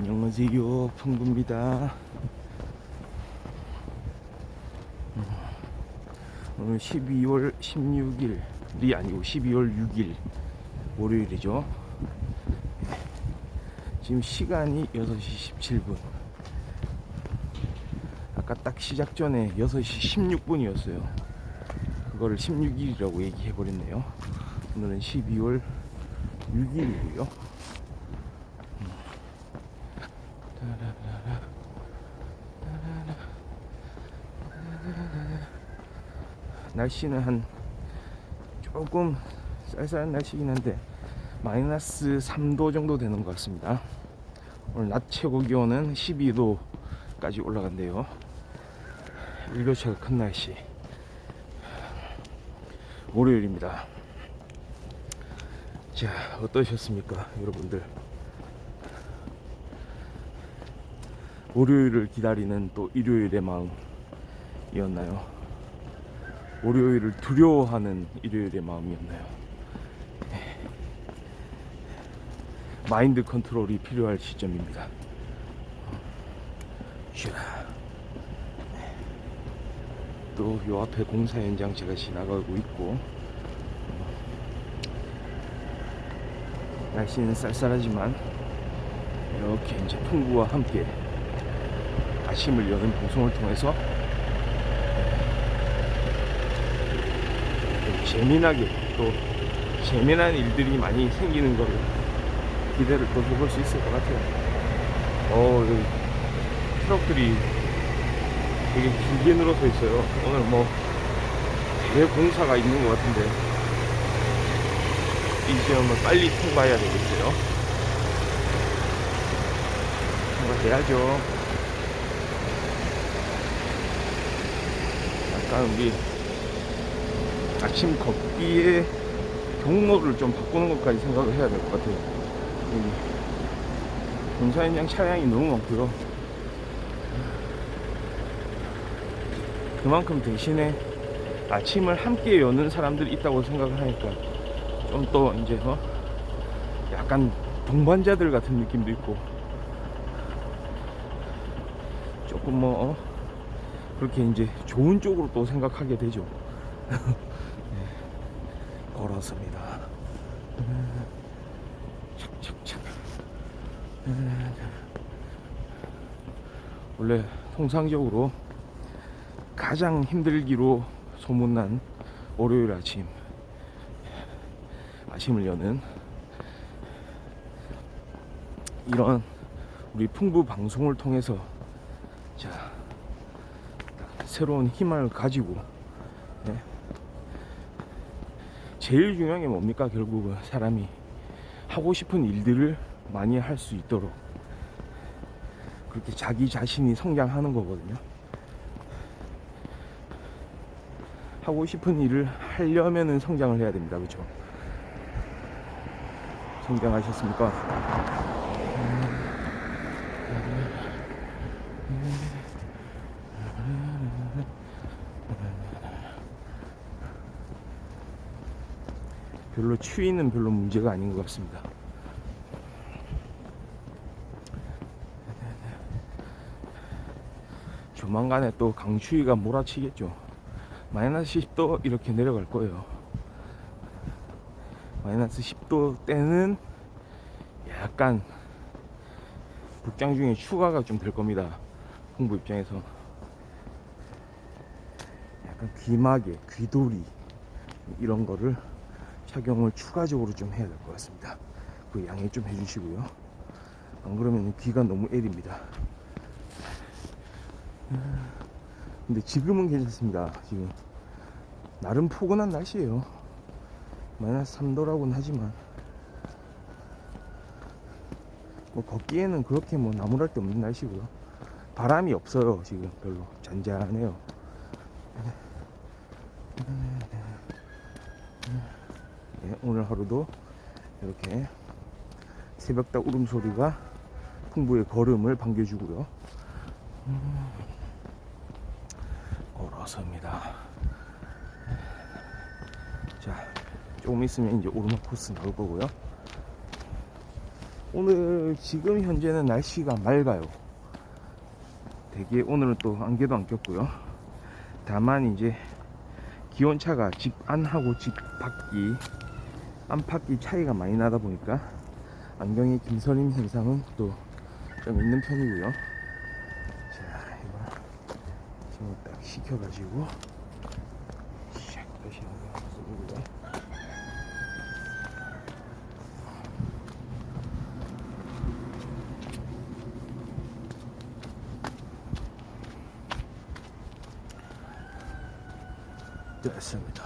안녕하세요, 풍부입니다. 오늘 12월 16일이 아니고 12월 6일 월요일이죠. 지금 시간이 6시 17분. 아까 딱 시작 전에 6시 16분이었어요. 그거를 16일이라고 얘기해버렸네요. 오늘은 12월 6일이고요. 날씨는 한 조금 쌀쌀한 날씨긴 한데 마이너스 3도 정도 되는 것 같습니다. 오늘 낮 최고 기온은 12도까지 올라간대요. 일교차가 큰 날씨. 월요일입니다. 자, 어떠셨습니까, 여러분들? 월요일을 기다리는 또 일요일의 마음이었나요? 월요일을 두려워하는 일요일의 마음이었나요? 마인드 컨트롤이 필요할 시점입니다. 또 요 앞에 공사 현장 제가 지나가고 있고, 날씨는 쌀쌀하지만 이렇게 이제 풍부와 함께 아침을 여는 방송을 통해서 재미나게 또 재미난 일들이 많이 생기는 거를 기대를 또 해볼 수 있을 것 같아요. 여기 트럭들이 되게 길게 늘어서 있어요. 오늘 뭐 대공사가 있는 것 같은데 이 지역은 빨리 통과해야 되겠어요. 통과해야죠. 약간 우리 아침 걷기에 경로를 좀 바꾸는 것까지 생각을 해야 될 것 같아요. 공사 현장 차량이 너무 많고요. 그만큼 대신에 아침을 함께 여는 사람들이 있다고 생각을 하니까 좀 또 이제 약간 동반자들 같은 느낌도 있고, 조금 그렇게 이제 좋은 쪽으로 또 생각하게 되죠. 걸었습니다. 착착착. 원래 통상적으로 가장 힘들기로 소문난 월요일 아침을 여는 이런 우리 풍부 방송을 통해서 자, 새로운 희망을 가지고, 제일 중요한 게 뭡니까? 결국은 사람이 하고 싶은 일들을 많이 할 수 있도록 그렇게 자기 자신이 성장하는 거거든요. 하고 싶은 일을 하려면은 성장을 해야 됩니다. 그렇죠? 성장하셨습니까? 별로 추위는 별로 문제가 아닌 것 같습니다. 조만간에 또 강추위가 몰아치겠죠. 마이너스 10도 이렇게 내려갈 거예요. 마이너스 10도 때는 약간 복장 중에 휴가가 좀 될 겁니다. 홍보 입장에서 약간 귀마개, 귀돌이 이런 거를 착용을 추가적으로 좀 해야 될 것 같습니다. 그 양해 좀 해주시고요. 안 그러면 귀가 너무 애립니다. 근데 지금은 괜찮습니다. 지금 나름 포근한 날씨예요. 마이너스 3도라고는 하지만 뭐 걷기에는 그렇게 뭐 나무랄 데 없는 날씨고요. 바람이 없어요. 지금 별로 잔잔해요. 네, 오늘 하루도 이렇게 새벽닭 울음소리가 풍부의 걸음을 반겨주고요. 걸어섭니다. 자, 조금 있으면 이제 오르막 코스 나올 거고요. 오늘 지금 현재는 날씨가 맑아요. 되게 오늘은 또 안개도 안 꼈고요. 다만 이제 기온차가 집 안하고 집 밖이 안팎이 차이가 많이 나다 보니까 안경의 김서림 현상은 또 좀 있는 편이고요. 자, 이거 지금 딱 식혀가지고 샥 다시 한번 써보고요. 됐습니다.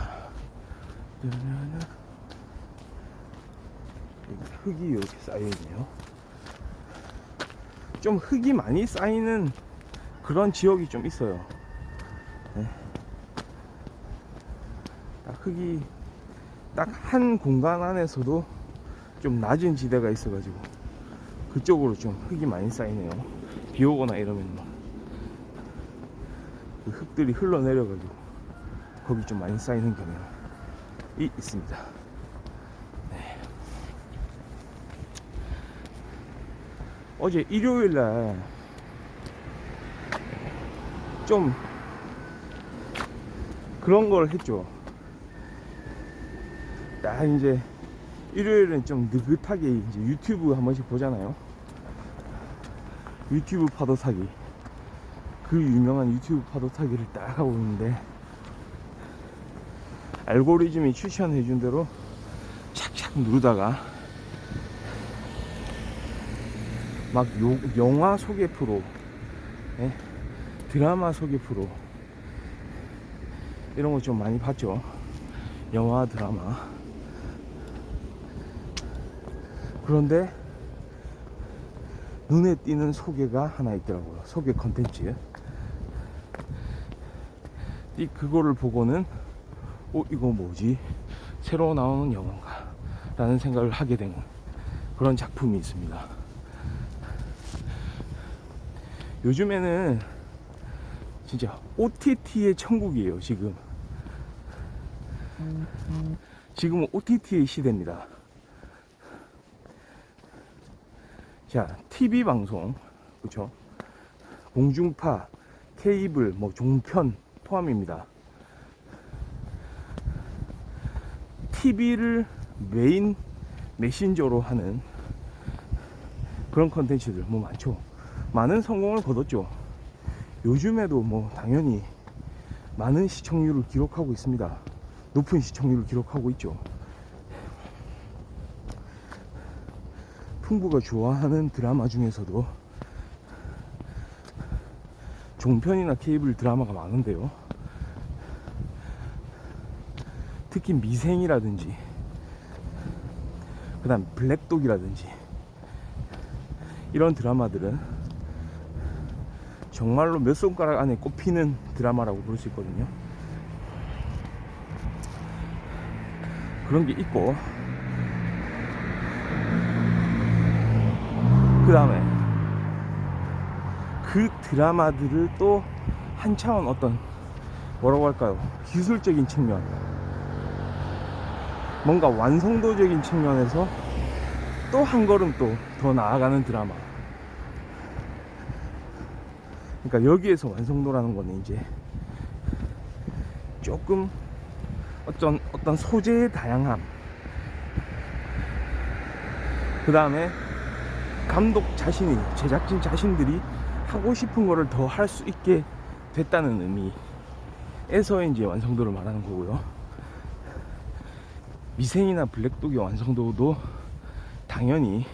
흙이 이렇게 쌓여있네요. 좀 흙이 많이 쌓이는 그런 지역이 좀 있어요. 네. 딱 흙이 딱 한 공간 안에서도 좀 낮은 지대가 있어가지고 그쪽으로 좀 흙이 많이 쌓이네요. 비 오거나 이러면 막 그 흙들이 흘러내려가지고 거기 좀 많이 쌓이는 경향이 있습니다. 네. 어제 일요일날 좀 그런 걸 했죠. 딱 이제 일요일은 좀 느긋하게 이제 유튜브 한 번씩 보잖아요. 유튜브 파도 타기, 그 유명한 유튜브 파도 타기를 딱 하고 있는데 알고리즘이 추천해준 대로 착착 누르다가 막 영화 소개 프로, 예? 드라마 소개 프로 이런 거 좀 많이 봤죠. 영화, 드라마. 그런데 눈에 띄는 소개가 하나 있더라고요. 소개 컨텐츠. 그거를 보고는 이거 뭐지? 새로 나오는 영화인가? 라는 생각을 하게 된 그런 작품이 있습니다. 요즘에는 진짜 OTT의 천국이에요. 지금은 OTT의 시대입니다. 자, TV 방송, 그쵸? 공중파, 케이블, 뭐 종편 포함입니다. TV를 메인 메신저로 하는 그런 컨텐츠들 뭐 많죠. 많은 성공을 거뒀죠. 요즘에도 뭐 당연히 많은 시청률을 기록하고 있습니다. 높은 시청률을 기록하고 있죠. 풍부가 좋아하는 드라마 중에서도 종편이나 케이블 드라마가 많은데요. 특히 미생이라든지 그 다음 블랙독이라든지 이런 드라마들은 정말로 몇 손가락 안에 꼽히는 드라마라고 볼 수 있거든요. 그런 게 있고, 그 다음에 그 드라마들을 또 한 차원 어떤 뭐라고 할까요? 기술적인 측면, 뭔가 완성도적인 측면에서 또 한 걸음 또 더 나아가는 드라마. 그러니까 여기에서 완성도라는 거는 이제 조금 어떤 소재의 다양함, 그 다음에 감독 자신이, 제작진 자신들이 하고 싶은 거를 더 할 수 있게 됐다는 의미에서 이제 완성도를 말하는 거고요. 미생이나 블랙독의 완성도도 당연히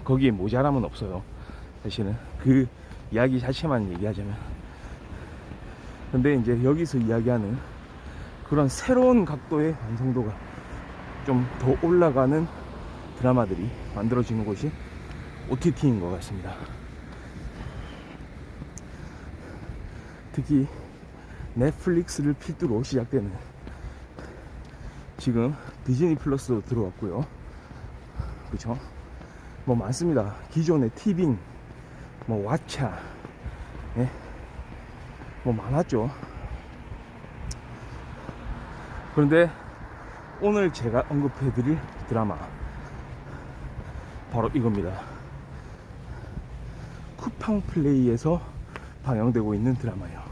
거기에 모자람은 없어요. 사실은 그 이야기 자체만 얘기하자면. 근데 이제 여기서 이야기하는 그런 새로운 각도의 완성도가 좀 더 올라가는 드라마들이 만들어지는 곳이 OTT인 것 같습니다. 특히 넷플릭스를 필두로 시작되는, 지금 디즈니 플러스도 들어왔고요. 그쵸? 뭐 많습니다. 기존의 티빙, 뭐 왓챠, 예? 뭐 많았죠. 그런데 오늘 제가 언급해드릴 드라마, 바로 이겁니다. 쿠팡 플레이에서 방영되고 있는 드라마예요.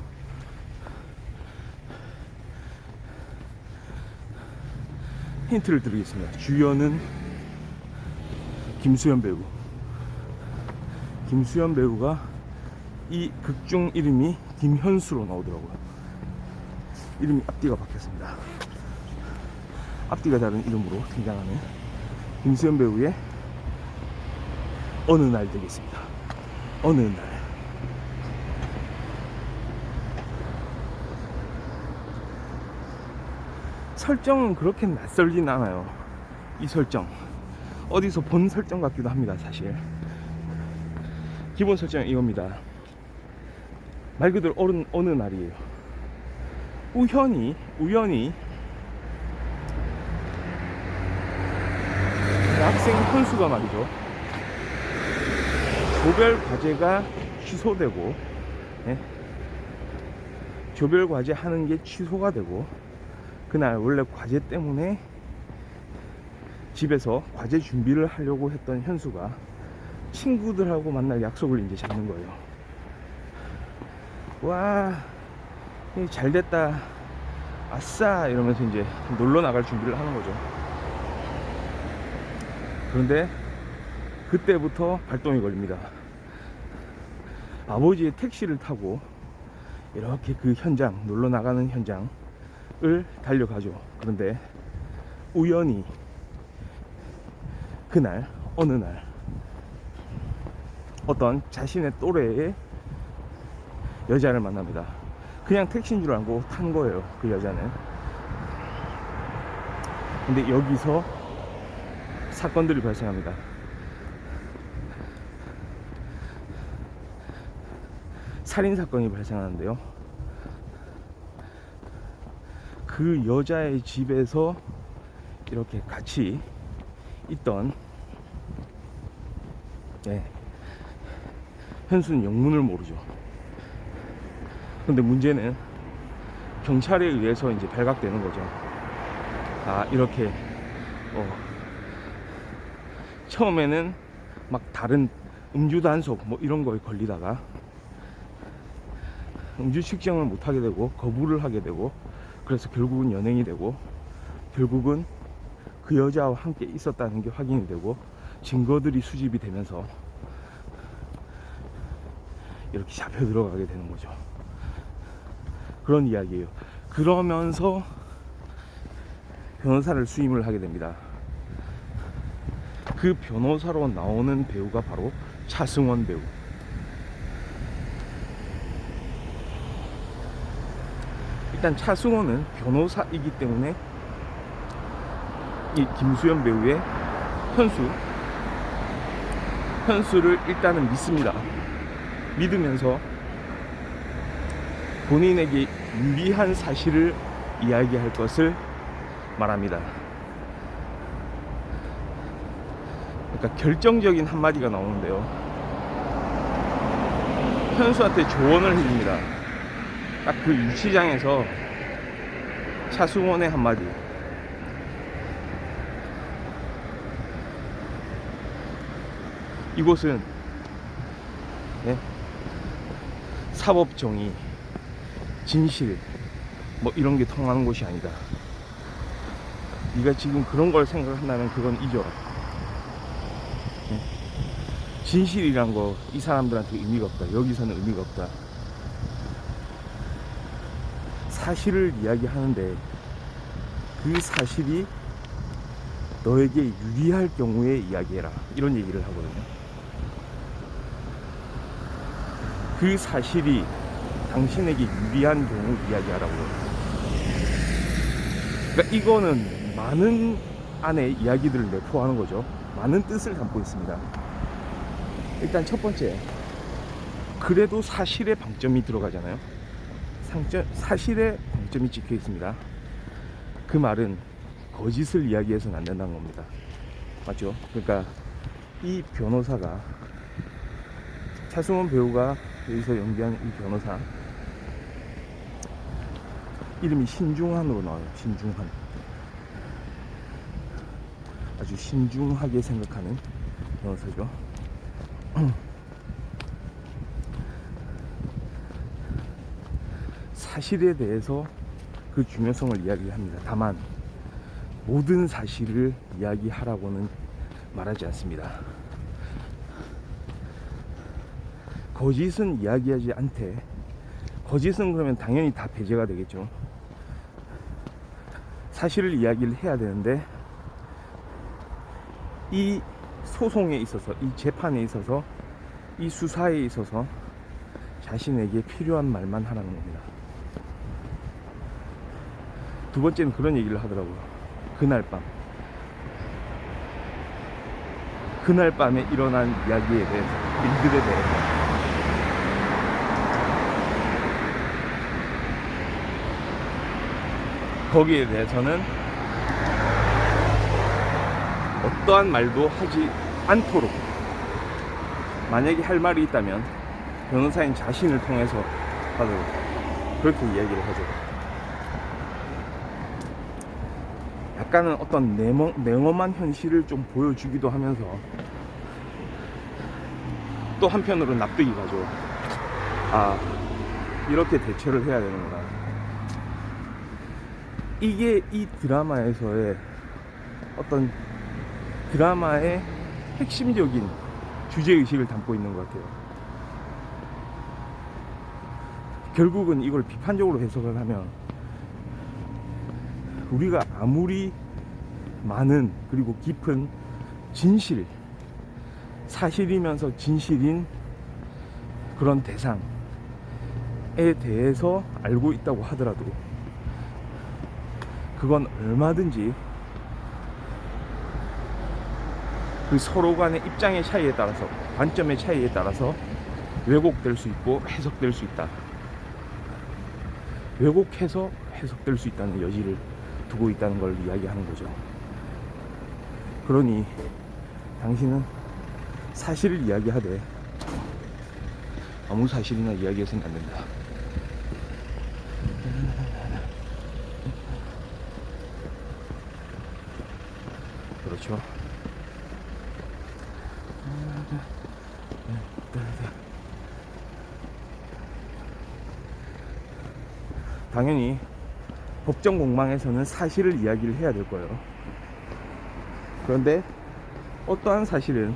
힌트를 드리겠습니다. 주연은 김수현 배우. 김수현 배우가 이 극중 이름이 김현수로 나오더라고요. 이름이 앞뒤가 바뀌었습니다. 앞뒤가 다른 이름으로 등장하는 김수현 배우의 어느 날 되겠습니다. 어느 날. 설정은 그렇게 낯설진 않아요. 이 설정 어디서 본 설정 같기도 합니다. 사실 기본 설정은 이겁니다. 말 그대로 어느 날이에요. 우연히 대학생 현수가 말이죠, 조별 과제가 취소되고, 조별 과제 하는 게 취소가 되고, 그날 원래 과제 때문에 집에서 과제 준비를 하려고 했던 현수가 친구들하고 만날 약속을 이제 잡는 거예요. 와, 잘 됐다, 아싸 이러면서 이제 놀러 나갈 준비를 하는 거죠. 그런데 그때부터 발동이 걸립니다. 아버지의 택시를 타고 이렇게 그 현장, 놀러 나가는 현장을 달려가죠. 그런데 우연히 그날 어느 날 어떤 자신의 또래의 여자를 만납니다. 그냥 택시인 줄 알고 탄 거예요, 그 여자는. 근데 여기서 사건들이 발생합니다. 살인사건이 발생하는데요, 그 여자의 집에서 이렇게 같이 있던, 현수는 영문을 모르죠. 근데 문제는 경찰에 의해서 이제 발각되는 거죠. 아, 이렇게 처음에는 막 다른 음주 단속 뭐 이런 거에 걸리다가 음주 측정을 못 하게 되고 거부를 하게 되고, 그래서 결국은 연행이 되고, 결국은 그 여자와 함께 있었다는 게 확인이 되고, 증거들이 수집이 되면서 이렇게 잡혀 들어가게 되는 거죠. 그런 이야기예요. 그러면서 변호사를 수임을 하게 됩니다. 그 변호사로 나오는 배우가 바로 차승원 배우. 일단 차승원은 변호사이기 때문에 이 김수현 배우의 현수를 일단은 믿습니다. 믿으면서 본인에게 유리한 사실을 이야기할 것을 말합니다. 그러니까 결정적인 한마디가 나오는데요, 현수한테 조언을 해줍니다. 딱 그 유치장에서 차승원의 한마디. 이곳은 사법정의, 진실 뭐 이런 게 통하는 곳이 아니다. 네가 지금 그런 걸 생각한다면 그건 잊어라. 진실이란 거 이 사람들한테 의미가 없다. 여기서는 의미가 없다. 사실을 이야기하는데 그 사실이 너에게 유리할 경우에 이야기해라, 이런 얘기를 하거든요. 그 사실이 당신에게 유리한 경우 이야기하라고요. 그러니까 이거는 많은 안에 이야기들을 내포하는 거죠. 많은 뜻을 담고 있습니다. 일단 첫 번째, 그래도 사실의 방점이 들어가잖아요. 사실의 방점이 찍혀 있습니다. 그 말은 거짓을 이야기해서는 안 된다는 겁니다. 맞죠? 그러니까 이 변호사가, 차승원 배우가 여기서 연기한 이 변호사 이름이 신중한으로 나와요. 신중한. 아주 신중하게 생각하는 변호사죠. 사실에 대해서 그 중요성을 이야기합니다. 다만 모든 사실을 이야기하라고는 말하지 않습니다. 거짓은 이야기하지 않되, 거짓은 그러면 당연히 다 배제가 되겠죠. 사실을 이야기를 해야 되는데, 이 소송에 있어서, 이 재판에 있어서, 이 수사에 있어서 자신에게 필요한 말만 하라는 겁니다. 두 번째는 그런 얘기를 하더라고요. 그날 밤에 일어난 이야기에 대해서, 일들에 대해서. 거기에 대해서는 어떠한 말도 하지 않도록, 만약에 할 말이 있다면 변호사인 자신을 통해서 하도록, 그렇게 이야기를 하죠. 약간은 어떤 냉엄한 현실을 좀 보여주기도 하면서 또 한편으로 납득이 가죠. 아, 이렇게 대처를 해야 되는구나. 이게 이 드라마에서의 어떤 드라마의 핵심적인 주제의식을 담고 있는 것 같아요. 결국은 이걸 비판적으로 해석을 하면, 우리가 아무리 많은 그리고 깊은 진실, 사실이면서 진실인 그런 대상에 대해서 알고 있다고 하더라도 그건 얼마든지 그 서로 간의 입장의 차이에 따라서, 관점의 차이에 따라서 왜곡될 수 있고 해석될 수 있다. 왜곡해서 해석될 수 있다는 여지를 두고 있다는 걸 이야기하는 거죠. 그러니 당신은 사실을 이야기하되 아무 사실이나 이야기해서는 안 된다. 그렇죠. 당연히 법정 공방에서는 사실을 이야기를 해야 될 거예요. 그런데 어떠한 사실은,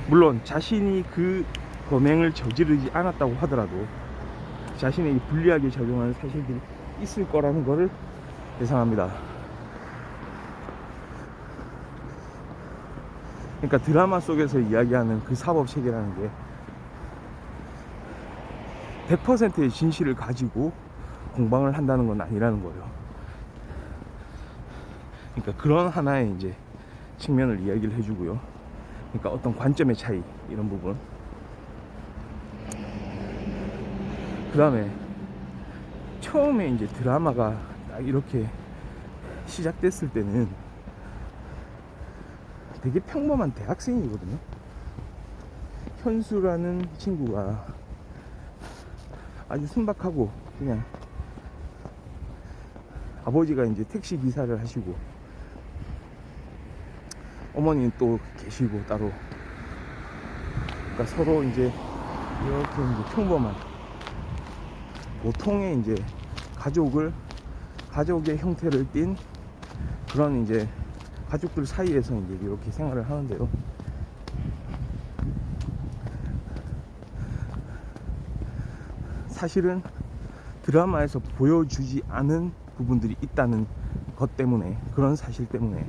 물론 자신이 그 범행을 저지르지 않았다고 하더라도 자신에게 불리하게 작용하는 사실들이 있을 거라는 것을 예상합니다. 그러니까 드라마 속에서 이야기하는 그 사법체계라는 게 100%의 진실을 가지고 공방을 한다는 건 아니라는 거예요. 그러니까 그런 하나의 이제 측면을 이야기를 해주고요. 그러니까 어떤 관점의 차이, 이런 부분. 그 다음에 처음에 이제 드라마가 딱 이렇게 시작됐을 때는 되게 평범한 대학생이거든요. 현수라는 친구가 아주 순박하고, 그냥 아버지가 이제 택시 기사를 하시고 어머니는 또 계시고 따로, 그러니까 서로 이제 이렇게 이제 평범한 보통의 이제 가족의 형태를 띤 그런 이제 가족들 사이에서 이제 이렇게 생활을 하는데요. 사실은 드라마에서 보여주지 않은 부분들이 있다는 것 때문에, 그런 사실 때문에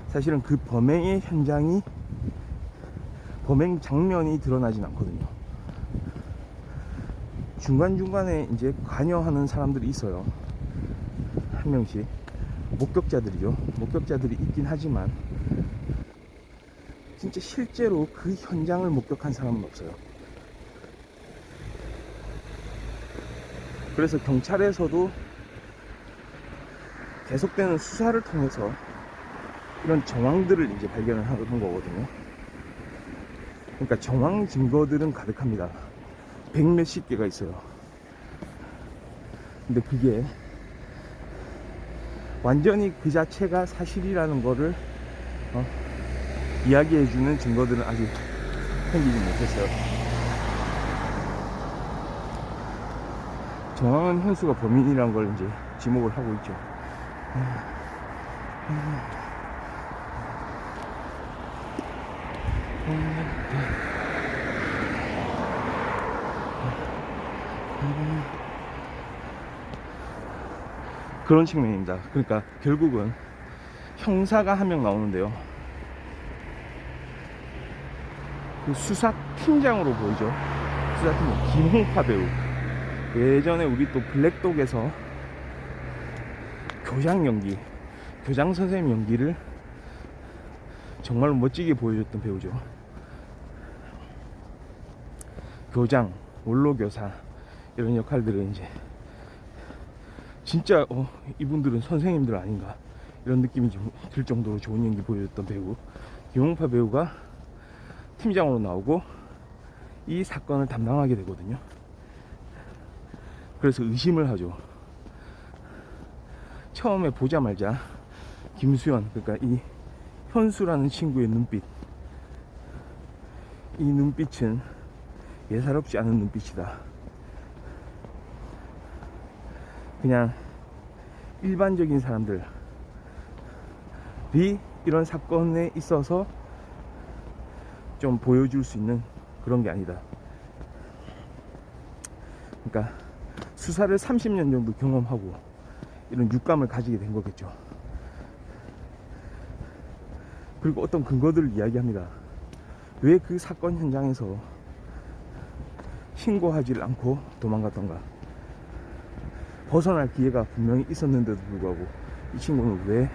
사실은 그 범행의 현장이, 범행 장면이 드러나진 않거든요. 중간중간에 이제 관여하는 사람들이 있어요. 한 명씩. 목격자들이죠. 목격자들이 있긴 하지만 진짜 실제로 그 현장을 목격한 사람은 없어요. 그래서 경찰에서도 계속되는 수사를 통해서 이런 정황들을 이제 발견을 하는 거거든요. 그러니까 정황 증거들은 가득합니다. 100몇십 개가 있어요. 근데 그게 완전히 그 자체가 사실이라는 거를 이야기해주는 증거들은 아직 생기지 못했어요. 정황은 현수가 범인이란 걸 이제 지목을 하고 있죠. 그런 측면입니다. 그러니까 결국은 형사가 한 명 나오는데요, 그 수사팀장으로 보이죠. 수사팀장 김홍파 배우. 예전에 우리 또 블랙독에서 교장 연기, 교장 선생님 연기를 정말로 멋지게 보여줬던 배우죠. 교장, 원로교사 이런 역할들을 이제 진짜 이분들은 선생님들 아닌가 이런 느낌이 좀 들 정도로 좋은 연기 보여줬던 배우 김홍파 배우가 팀장으로 나오고 이 사건을 담당하게 되거든요. 그래서 의심을 하죠. 처음에 보자마자 김수현, 그러니까 이 현수라는 친구의 눈빛, 이 눈빛은 예사롭지 않은 눈빛이다. 그냥 일반적인 사람들이 이런 사건에 있어서 좀 보여줄 수 있는 그런 게 아니다. 그러니까 수사를 30년 정도 경험하고 이런 육감을 가지게 된 거겠죠. 그리고 어떤 근거들을 이야기합니다. 왜 그 사건 현장에서 신고하지 않고 도망갔던가. 벗어날 기회가 분명히 있었는데도 불구하고 이 친구는 왜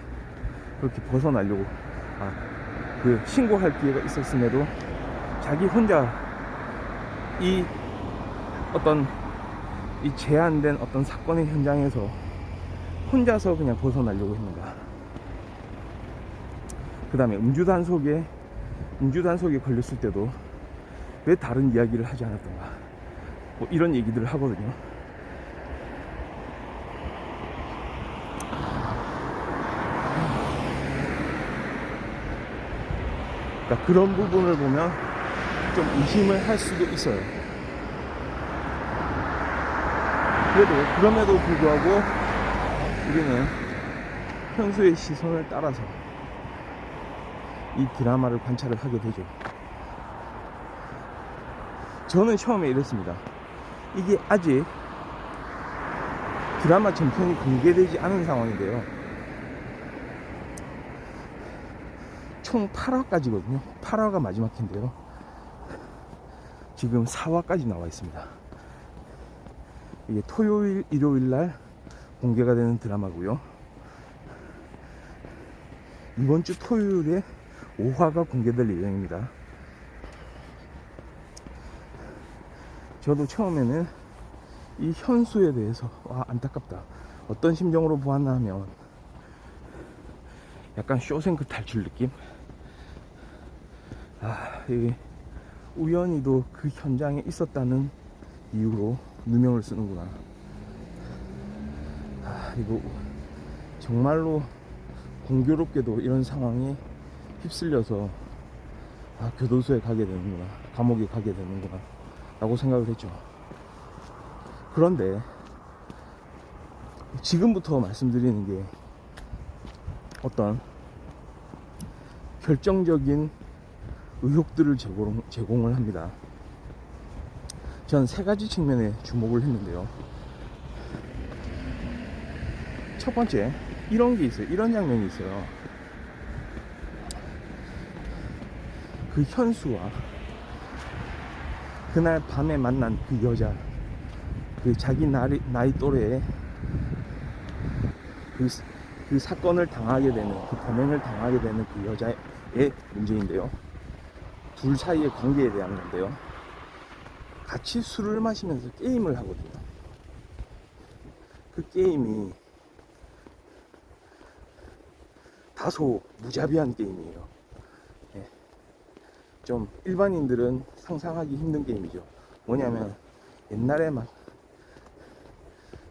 그렇게 벗어나려고, 그 신고할 기회가 있었음에도 자기 혼자 이 어떤 이 제한된 어떤 사건의 현장에서 혼자서 그냥 벗어나려고 했는가. 그 다음에 음주단속에 걸렸을 때도 왜 다른 이야기를 하지 않았던가, 뭐 이런 얘기들을 하거든요. 그러니까 그런 부분을 보면 좀 의심을 할 수도 있어요. 그럼에도 불구하고 우리는 현수의 시선을 따라서 이 드라마를 관찰을 하게 되죠. 저는 처음에 이랬습니다. 이게 아직 드라마 전편이 공개되지 않은 상황인데요, 총 8화까지거든요. 8화가 마지막 회인데요, 지금 4화까지 나와 있습니다. 이게 토요일, 일요일 날 공개가 되는 드라마고요. 이번 주 토요일에 5화가 공개될 예정입니다. 저도 처음에는 이 현수에 대해서 안타깝다, 어떤 심정으로 보았나 하면 약간 쇼생크 탈출 느낌? 이게 우연히도 그 현장에 있었다는 이유로 누명을 쓰는구나. 이거 정말로 공교롭게도 이런 상황에 휩쓸려서 교도소에 가게 되는구나, 감옥에 가게 되는구나 라고 생각을 했죠. 그런데 지금부터 말씀드리는 게 어떤 결정적인 의혹들을 제공을 합니다. 전 세 가지 측면에 주목을 했는데요. 첫 번째, 이런 게 있어요. 이런 장면이 있어요. 그 현수와 그날 밤에 만난 그 여자, 그 자기 나이 또래의 그 사건을 당하게 되는, 그 범행을 당하게 되는 그 여자의 문제인데요. 둘 사이의 관계에 대한 건데요. 같이 술을 마시면서 게임을 하거든요. 그 게임이 다소 무자비한 게임이에요. 좀 일반인들은 상상하기 힘든 게임이죠. 뭐냐면 옛날에 막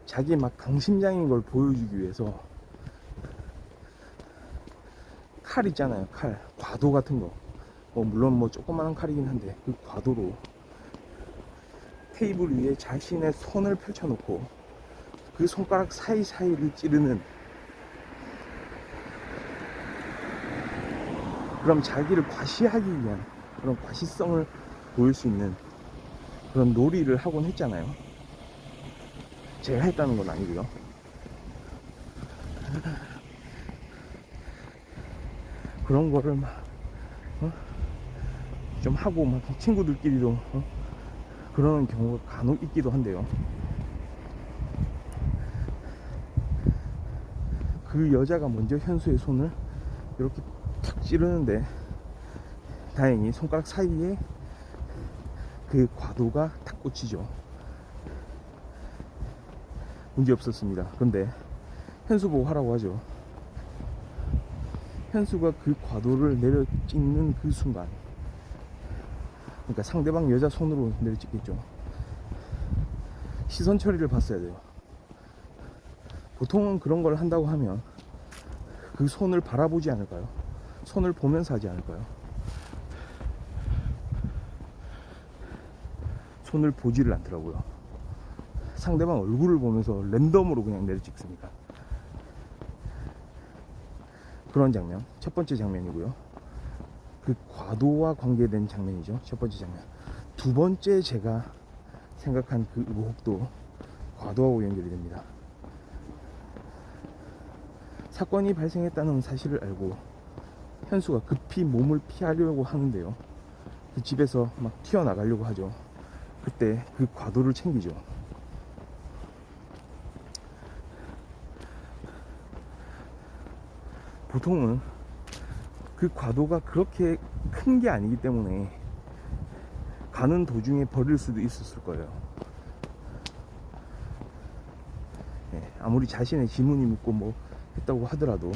자기 막 강심장인 걸 보여주기 위해서 칼 있잖아요. 칼, 과도 같은 거, 물론 뭐 조그마한 칼이긴 한데 그 과도로 테이블 위에 자신의 손을 펼쳐놓고 그 손가락 사이사이를 찌르는, 그럼 자기를 과시하기 위한 그런 과시성을 보일 수 있는 그런 놀이를 하곤 했잖아요. 제가 했다는 건 아니고요. 그런 거를 막 좀 하고 막 친구들끼리도 그러는 경우가 간혹 있기도 한데요. 그 여자가 먼저 현수의 손을 이렇게 탁 찌르는데 다행히 손가락 사이에 그 과도가 탁 꽂히죠. 문제 없었습니다. 근데 현수 보고 하라고 하죠. 현수가 그 과도를 내려 찍는 그 순간, 그러니까 상대방 여자 손으로 내려 찍겠죠. 시선 처리를 봤어야 돼요. 보통은 그런 걸 한다고 하면 그 손을 바라보지 않을까요? 손을 보면서 하지 않을까요? 손을 보지를 않더라고요. 상대방 얼굴을 보면서 랜덤으로 그냥 내려 찍습니다. 그런 장면, 첫 번째 장면이고요. 그 과도와 관계된 장면이죠. 첫 번째 장면. 두 번째 제가 생각한 그 의혹도 과도하고 연결이 됩니다. 사건이 발생했다는 사실을 알고 현수가 급히 몸을 피하려고 하는데요. 그 집에서 막 튀어나가려고 하죠. 그때 그 과도를 챙기죠. 보통은 그 과도가 그렇게 큰 게 아니기 때문에 가는 도중에 버릴 수도 있었을 거예요. 네, 아무리 자신의 지문이 묻고 뭐 했다고 하더라도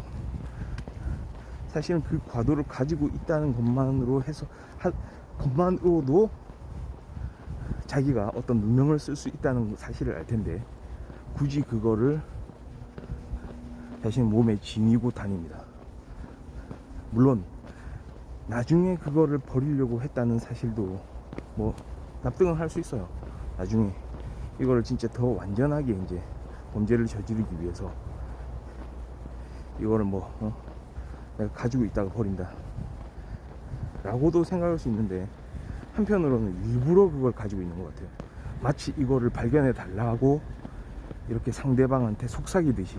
사실은 그 과도를 가지고 있다는 것만으로도 자기가 어떤 누명을 쓸 수 있다는 사실을 알 텐데 굳이 그거를 자신의 몸에 지니고 다닙니다. 물론 나중에 그거를 버리려고 했다는 사실도 뭐 납득은 할 수 있어요. 나중에 이거를 진짜 더 완전하게 이제 범죄를 저지르기 위해서 이거를 내가 가지고 있다가 버린다 라고도 생각할 수 있는데, 한편으로는 일부러 그걸 가지고 있는 것 같아요. 마치 이거를 발견해 달라고 이렇게 상대방한테 속삭이듯이.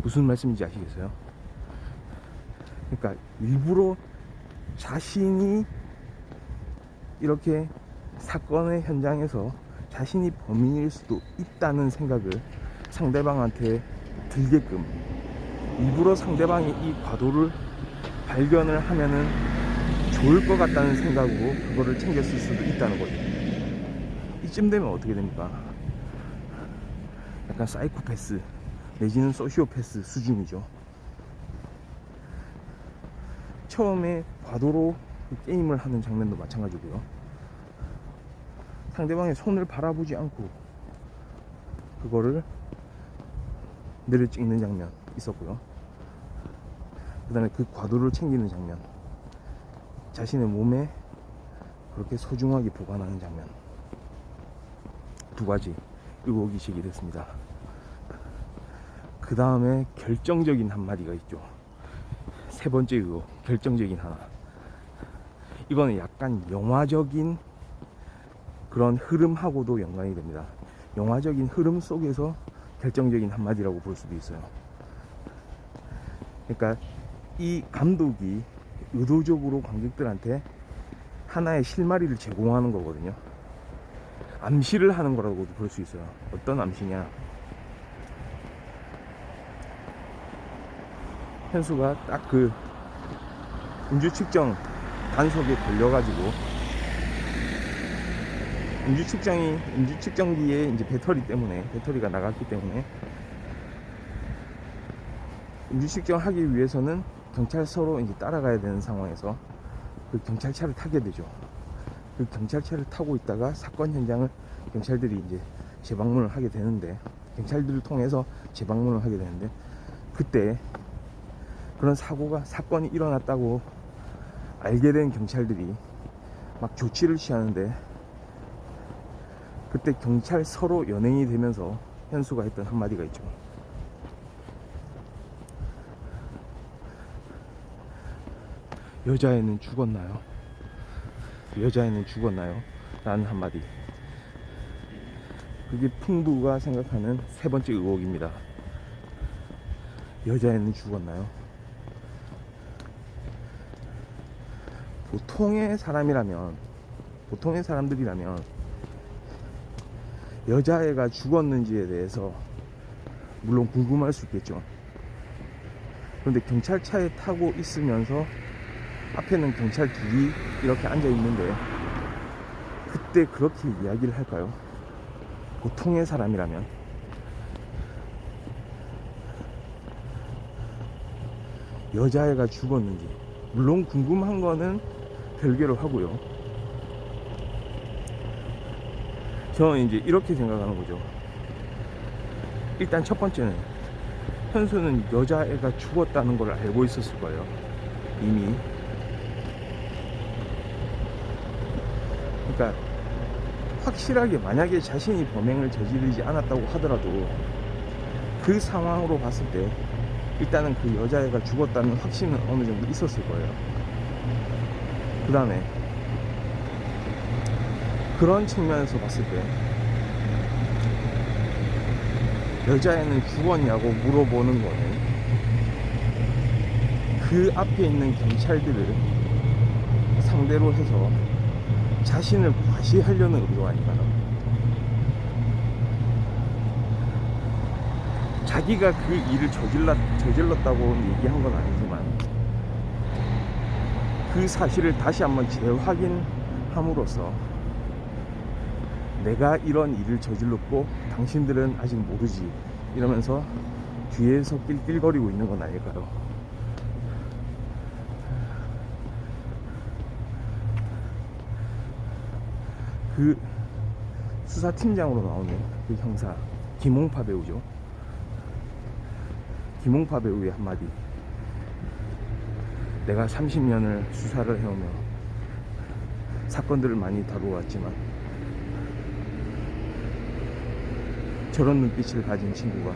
무슨 말씀인지 아시겠어요? 그러니까 일부러 자신이 이렇게 사건의 현장에서 자신이 범인일 수도 있다는 생각을 상대방한테 들게끔 일부러 상대방이 이 과도를 발견을 하면은 좋을 것 같다는 생각으로 그거를 챙겼을 수도 있다는 거죠. 이쯤 되면 어떻게 됩니까? 약간 사이코패스 내지는 소시오패스 수준이죠. 처음에 과도로 그 게임을 하는 장면도 마찬가지고요. 상대방의 손을 바라보지 않고 그거를 내려 찍는 장면 있었고요. 그 다음에 그 과도를 챙기는 장면, 자신의 몸에 그렇게 소중하게 보관하는 장면, 두 가지 의혹이 제기됐습니다. 그 다음에 결정적인 한마디가 있죠. 세 번째 의혹, 결정적인 하나. 이거는 약간 영화적인 그런 흐름하고도 연관이 됩니다. 영화적인 흐름 속에서 결정적인 한마디라고 볼 수도 있어요. 그러니까 이 감독이 의도적으로 관객들한테 하나의 실마리를 제공하는 거거든요. 암시를 하는 거라고도 볼 수 있어요. 어떤 암시냐? 현수가 딱 그 음주 측정 단속에 걸려가지고 음주 측정기에 이제 배터리가 나갔기 때문에 음주 측정하기 위해서는 경찰서로 이제 따라가야 되는 상황에서 그 경찰차를 타게 되죠. 그 경찰차를 타고 있다가 사건 현장을 경찰들이 이제 재방문을 하게 되는데, 경찰들을 통해서 재방문을 하게 되는데, 그때 그런 사건이 일어났다고 알게 된 경찰들이 막 조치를 취하는데, 그때 경찰 서로 연행이 되면서 현수가 했던 한마디가 있죠. 여자애는 죽었나요? 여자애는 죽었나요? 라는 한마디. 그게 풍부가 생각하는 세 번째 의혹입니다. 여자애는 죽었나요? 보통의 사람들이라면 여자애가 죽었는지에 대해서 물론 궁금할 수 있겠죠. 그런데 경찰차에 타고 있으면서 앞에는 경찰 둘이 이렇게 앉아 있는데 그때 그렇게 이야기를 할까요? 보통의 사람이라면. 여자애가 죽었는지 물론 궁금한 거는 별개로 하고요. 저는 이제 이렇게 생각하는 거죠. 일단 첫 번째는 현수는 여자애가 죽었다는 걸 알고 있었을 거예요, 이미. 그러니까 확실하게 만약에 자신이 범행을 저지르지 않았다고 하더라도 그 상황으로 봤을 때 일단은 그 여자애가 죽었다는 확신은 어느 정도 있었을 거예요. 그 다음에 그런 측면에서 봤을 때 여자애는 죽었냐고 물어보는 거는 그 앞에 있는 경찰들을 상대로 해서 자신을 과시하려는 의도 아닌가요? 자기가 그 일을 저질렀다고 얘기한 건 아니지만 그 사실을 다시 한번 재확인함으로써 내가 이런 일을 저질렀고 당신들은 아직 모르지 이러면서 뒤에서 낄낄거리고 있는 건 아닐까요? 그 수사팀장으로 나오는 그 형사 김홍파 배우죠. 김홍파 배우의 한마디. 내가 30년을 수사를 해오며 사건들을 많이 다루어왔지만 저런 눈빛을 가진 친구가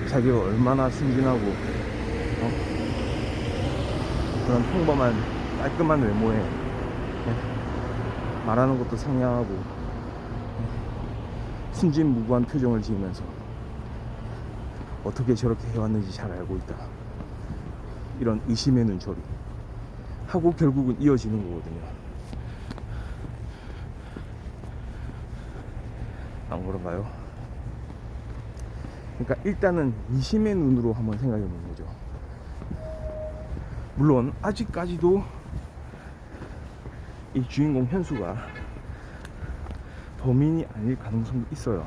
자기가 얼마나 순진하고 그런 평범한 깔끔한 외모에 말하는 것도 상냥하고 순진무구한 표정을 지으면서 어떻게 저렇게 해왔는지 잘 알고 있다, 이런 의심의 눈초리 하고 결국은 이어지는 거거든요. 안 그런가요? 그러니까 일단은 의심의 눈으로 한번 생각해 보는 거죠. 물론 아직까지도 이 주인공 현수가 범인이 아닐 가능성도 있어요.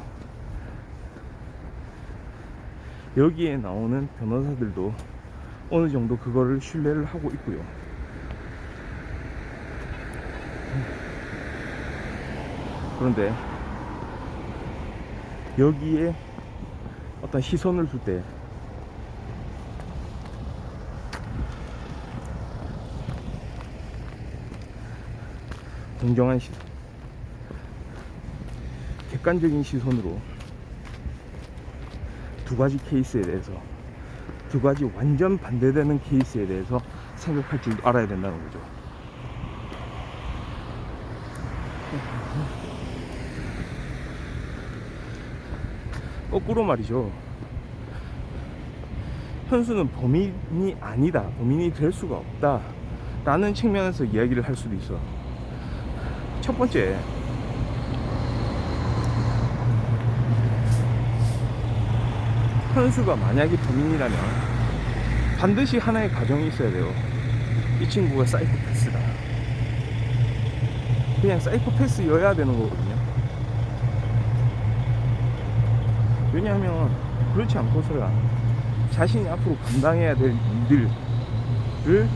여기에 나오는 변호사들도 어느 정도 그거를 신뢰를 하고 있고요. 그런데 여기에 어떤 시선을 둘 때 공정한 시선, 객관적인 시선으로 두 가지 케이스에 대해서, 두 가지 완전 반대되는 케이스에 대해서 생각할 줄 알아야 된다는 거죠. 거꾸로 말이죠. 현수는 범인이 아니다, 범인이 될 수가 없다 라는 측면에서 이야기를 할 수도 있어. 첫 번째, 현수가 만약에 범인이라면 반드시 하나의 가정이 있어야 돼요. 이 친구가 사이코패스다. 그냥 사이코패스여야 되는 거거든요. 왜냐하면 그렇지 않고서야 자신이 앞으로 감당해야 될 일들을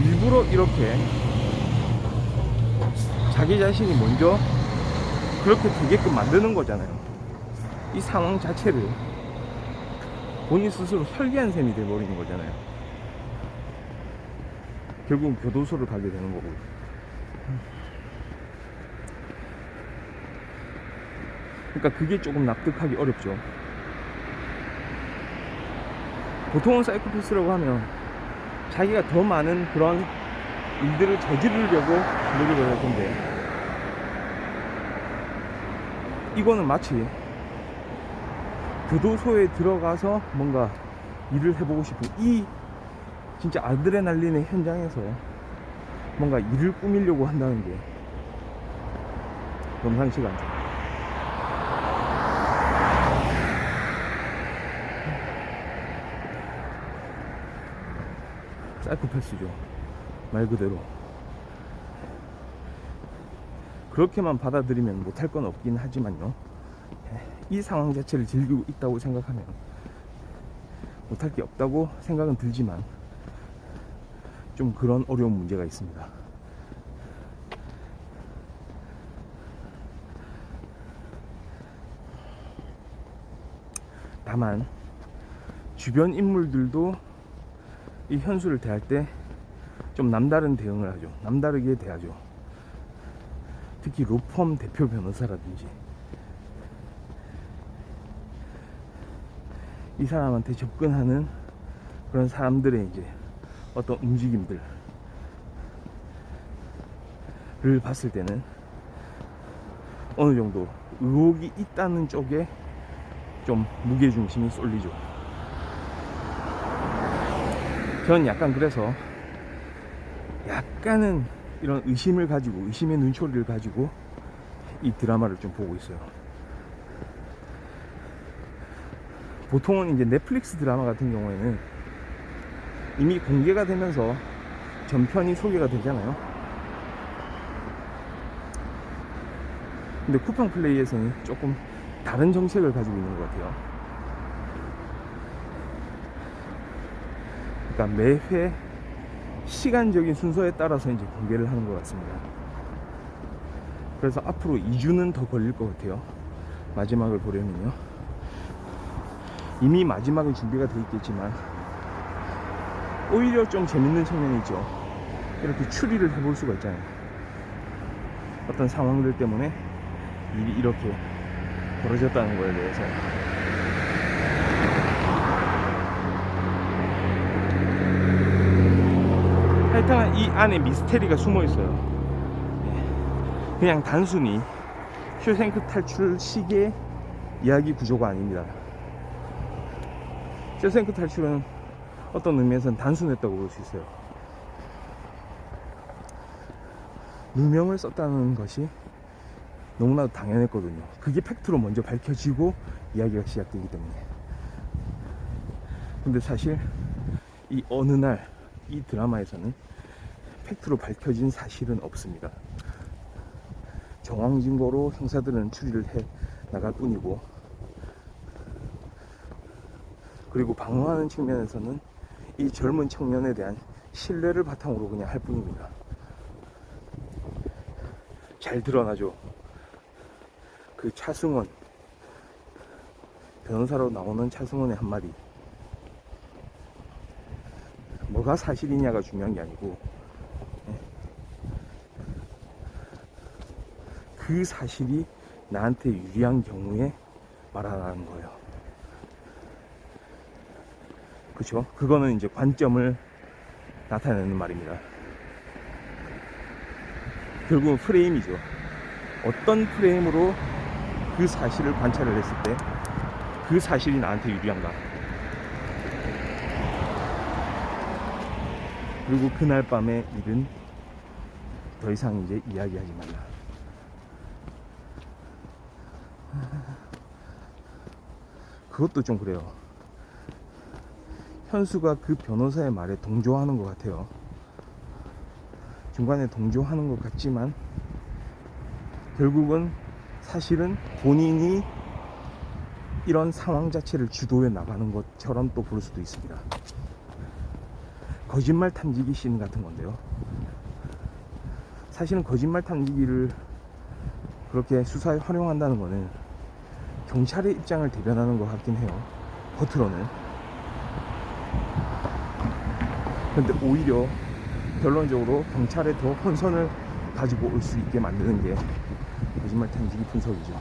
일부러 이렇게 자기 자신이 먼저 그렇게 되게끔 만드는 거잖아요. 이 상황 자체를 본인 스스로 설계한 셈이 돼버리는 거잖아요. 결국은 교도소를 가게 되는 거고. 그러니까 그게 조금 납득하기 어렵죠. 보통은 사이코패스라고 하면 자기가 더 많은 그런 일들을 저지르려고 노력을 할 텐데, 이거는 마치 교도소에 들어가서 뭔가 일을 해보고 싶은, 이 진짜 아드레날린의 현장에서 뭔가 일을 꾸미려고 한다는 게 범상치가 않죠. 사이코패스죠, 말 그대로. 그렇게만 받아들이면 못할 건 없긴 하지만요, 이 상황 자체를 즐기고 있다고 생각하면 못할 게 없다고 생각은 들지만 좀 그런 어려운 문제가 있습니다. 다만 주변 인물들도 이 현수를 대할 때 좀 남다른 대응을 하죠. 남다르게 대하죠. 특히 로펌 대표 변호사라든지 이 사람한테 접근하는 그런 사람들의 이제 어떤 움직임들을 봤을 때는 어느 정도 의혹이 있다는 쪽에 좀 무게중심이 쏠리죠. 전 약간 그래서 약간은 이런 의심을 가지고, 의심의 눈초리를 가지고 이 드라마를 좀 보고 있어요. 보통은 이제 넷플릭스 드라마 같은 경우에는 이미 공개가 되면서 전편이 소개가 되잖아요. 근데 쿠팡 플레이에서는 조금 다른 정책을 가지고 있는 것 같아요. 그러니까 매회 시간적인 순서에 따라서 이제 공개를 하는 것 같습니다. 그래서 앞으로 2주는 더 걸릴 것 같아요, 마지막을 보려면요. 이미 마지막은 준비가 돼 있겠지만 오히려 좀 재밌는 측면이 있죠. 이렇게 추리를 해볼 수가 있잖아요. 어떤 상황들 때문에 일이 이렇게 벌어졌다는 거에 대해서. 하여튼 이 안에 미스테리가 숨어 있어요. 그냥 단순히 쇼생크 탈출식의 이야기 구조가 아닙니다. 쇼생크 탈출은 어떤 의미에서는 단순했다고 볼 수 있어요. 누명을 썼다는 것이 너무나도 당연했거든요. 그게 팩트로 먼저 밝혀지고 이야기가 시작되기 때문에. 근데 사실 이 어느 날 이 드라마에서는 팩트로 밝혀진 사실은 없습니다. 정황 증거로 형사들은 추리를 해 나갈 뿐이고, 그리고 방어하는 측면에서는 이 젊은 청년에 대한 신뢰를 바탕으로 그냥 할 뿐입니다. 잘 드러나죠. 그 차승원, 변호사로 나오는 차승원의 한마디. 뭐가 사실이냐가 중요한 게 아니고 그 사실이 나한테 유리한 경우에 말하라는 거예요. 그쵸? 그거는 이제 관점을 나타내는 말입니다. 결국은 프레임이죠. 어떤 프레임으로 그 사실을 관찰을 했을 때 그 사실이 나한테 유리한가. 그리고 그날 밤의 일은 더 이상 이제 이야기하지 말라. 그것도 좀 그래요. 현수가 그 변호사의 말에 동조하는 것 같아요. 중간에 동조하는 것 같지만 결국은 사실은 본인이 이런 상황 자체를 주도해 나가는 것처럼 또 볼 수도 있습니다. 거짓말 탐지기 씬 같은 건데요. 사실은 거짓말 탐지기를 그렇게 수사에 활용한다는 거는 경찰의 입장을 대변하는 것 같긴 해요, 겉으로는. 근데 오히려 결론적으로 경찰에 더 혼선을 가지고 올 수 있게 만드는 게 거짓말 탐지기 분석이죠.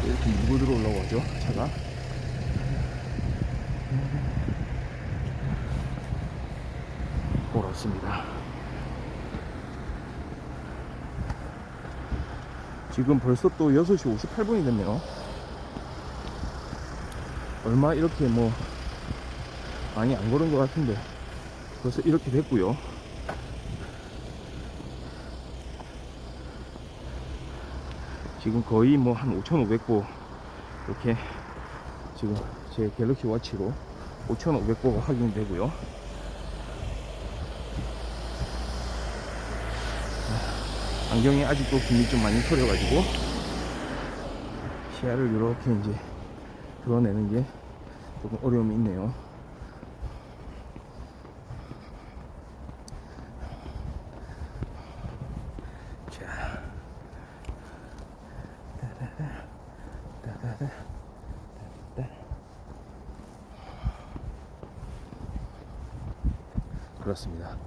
이렇게 밀고 들어오려고 하죠, 차가. 그렇습니다. 지금 벌써 또 6시 58분이 됐네요. 얼마 이렇게 뭐 많이 안 걸은 것 같은데 벌써 이렇게 됐고요. 지금 거의 뭐 한 5,500보 이렇게 지금 제 갤럭시 워치로 5,500보가 확인되고요. 안경이 아직도 김이 좀 많이 털려가지고 시야를 이렇게 이제 드러내는 게 조금 어려움이 있네요. 자, 그렇습니다.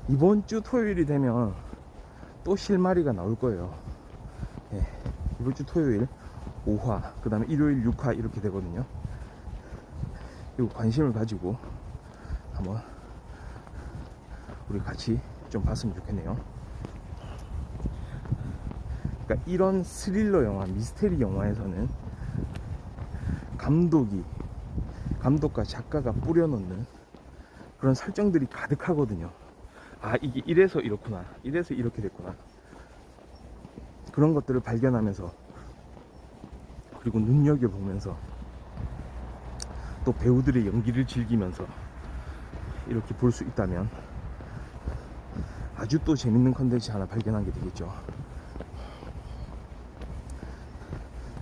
이번 주 토요일이 되면 또 실마리가 나올 거예요. 예, 이번 주 토요일 5화, 그 다음에 일요일 6화 이렇게 되거든요. 이거 관심을 가지고 한번 우리 같이 좀 봤으면 좋겠네요. 그러니까 이런 스릴러 영화, 미스테리 영화에서는 감독과 작가가 뿌려놓는 그런 설정들이 가득하거든요. 아, 이게 이래서 이렇구나, 이래서 이렇게 됐구나, 그런 것들을 발견하면서, 그리고 눈여겨보면서, 또 배우들의 연기를 즐기면서 이렇게 볼 수 있다면 아주 또 재밌는 컨텐츠 하나 발견한 게 되겠죠.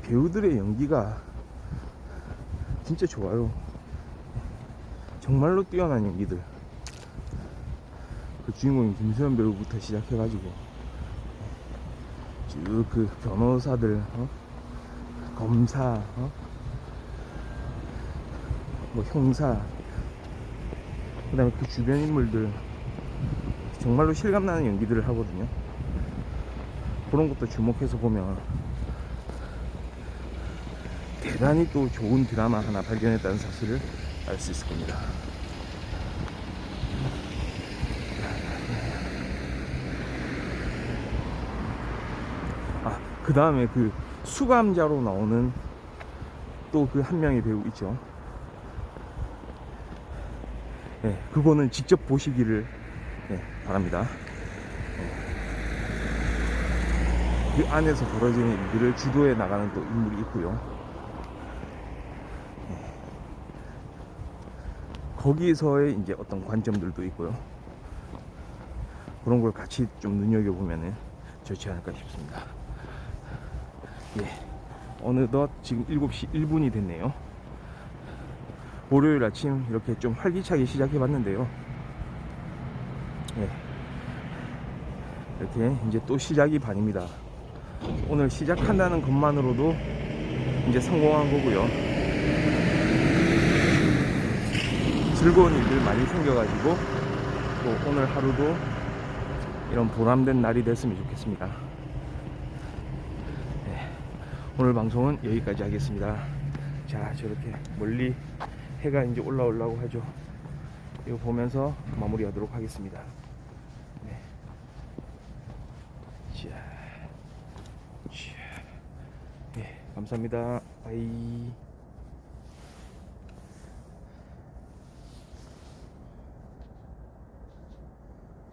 배우들의 연기가 진짜 좋아요. 정말로 뛰어난 연기들. 그 주인공인 김수현 배우부터 시작해가지고 쭉 그 변호사들, 검사, 뭐 형사, 그 다음에 그 주변 인물들 정말로 실감나는 연기들을 하거든요. 그런 것도 주목해서 보면 대단히 또 좋은 드라마 하나 발견했다는 사실을 알 수 있을 겁니다. 아, 그 다음에 그 수감자로 나오는 또 그 한 명의 배우 있죠. 네, 그거는 직접 보시기를 바랍니다. 그 안에서 벌어지는 일들을 주도해 나가는 또 인물이 있고요. 거기서의 이제 어떤 관점들도 있고요. 그런 걸 같이 좀 눈여겨보면 좋지 않을까 싶습니다. 예, 어느덧 지금 7시 1분이 됐네요. 월요일 아침 이렇게 좀 활기차게 시작해봤는데요. 예, 이렇게 이제 또 시작이 반입니다. 오늘 시작한다는 것만으로도 이제 성공한 거고요. 즐거운 일들 많이 생겨가지고 또 오늘 하루도 이런 보람된 날이 됐으면 좋겠습니다. 네, 오늘 방송은 여기까지 하겠습니다. 자, 저렇게 멀리 해가 이제 올라오려고 하죠. 이거 보면서 마무리하도록 하겠습니다. 네. 자, 네, 감사합니다. 바이.